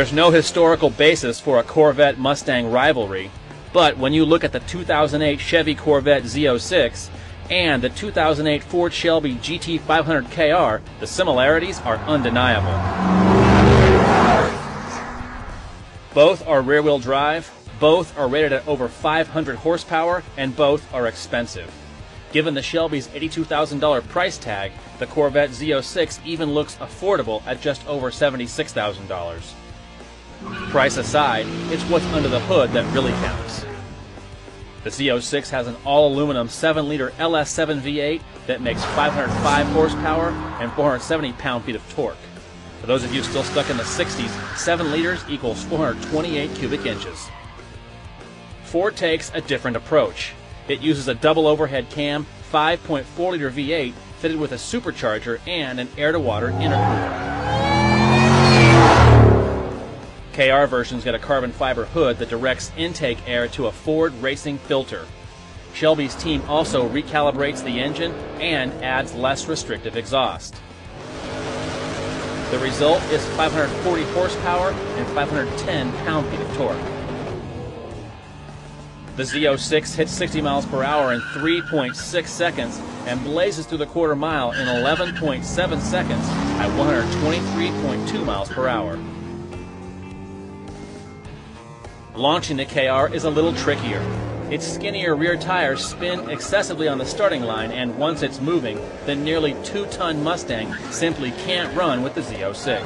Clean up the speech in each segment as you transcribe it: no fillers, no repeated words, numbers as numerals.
There's no historical basis for a Corvette-Mustang rivalry, but when you look at the 2008 Chevy Corvette Z06 and the 2008 Ford Shelby GT500 KR, the similarities are undeniable. Both are rear-wheel drive, both are rated at over 500 horsepower, and both are expensive. Given the Shelby's $82,000 price tag, the Corvette Z06 even looks affordable at just over $76,000. Price aside, it's what's under the hood that really counts. The Z06 has an all-aluminum 7-liter LS7 V8 that makes 505 horsepower and 470 pound-feet of torque. For those of you still stuck in the 60s, 7 liters equals 428 cubic inches. Ford takes a different approach. It uses a double overhead cam 5.4-liter V8 fitted with a supercharger and an air-to-water intercooler. KR versions get a carbon fiber hood that directs intake air to a Ford racing filter. Shelby's team also recalibrates the engine and adds less restrictive exhaust. The result is 540 horsepower and 510 pound-feet of torque. The Z06 hits 60 miles per hour in 3.6 seconds and blazes through the quarter mile in 11.7 seconds at 123.2 miles per hour. Launching the KR is a little trickier. Its skinnier rear tires spin excessively on the starting line, and once it's moving, the nearly 2-ton Mustang simply can't run with the Z06.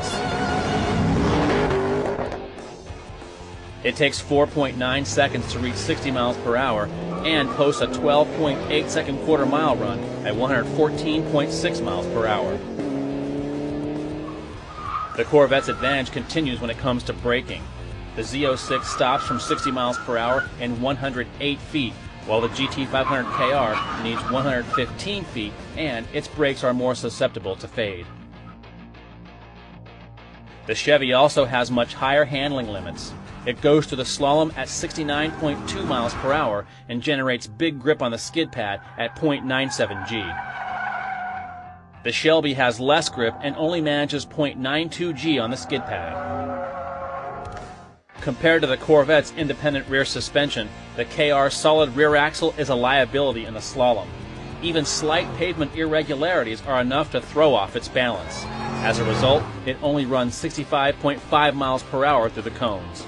It takes 4.9 seconds to reach 60 miles per hour and posts a 12.8-second quarter mile run at 114.6 miles per hour. The Corvette's advantage continues when it comes to braking. The Z06 stops from 60 miles per hour in 108 feet, while the GT500 KR needs 115 feet, and its brakes are more susceptible to fade. The Chevy also has much higher handling limits. It goes to the slalom at 69.2 miles per hour and generates big grip on the skid pad at 0.97 G. The Shelby has less grip and only manages 0.92 G on the skid pad. Compared to the Corvette's independent rear suspension, the KR's solid rear axle is a liability in the slalom. Even slight pavement irregularities are enough to throw off its balance. As a result, it only runs 65.5 miles per hour through the cones.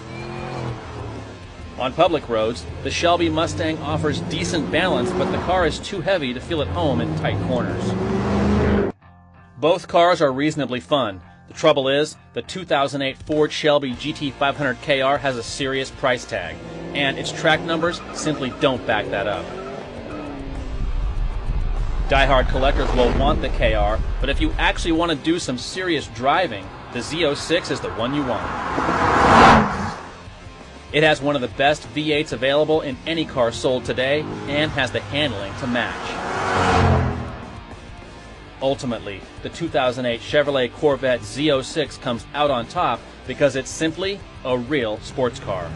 On public roads, the Shelby Mustang offers decent balance, but the car is too heavy to feel at home in tight corners. Both cars are reasonably fun. The trouble is, the 2008 Ford Shelby GT500 KR has a serious price tag, and its track numbers simply don't back that up. Die-hard collectors will want the KR, but if you actually want to do some serious driving, the Z06 is the one you want. It has one of the best V8s available in any car sold today, and has the handling to match. Ultimately, the 2008 Chevrolet Corvette Z06 comes out on top because it's simply a real sports car.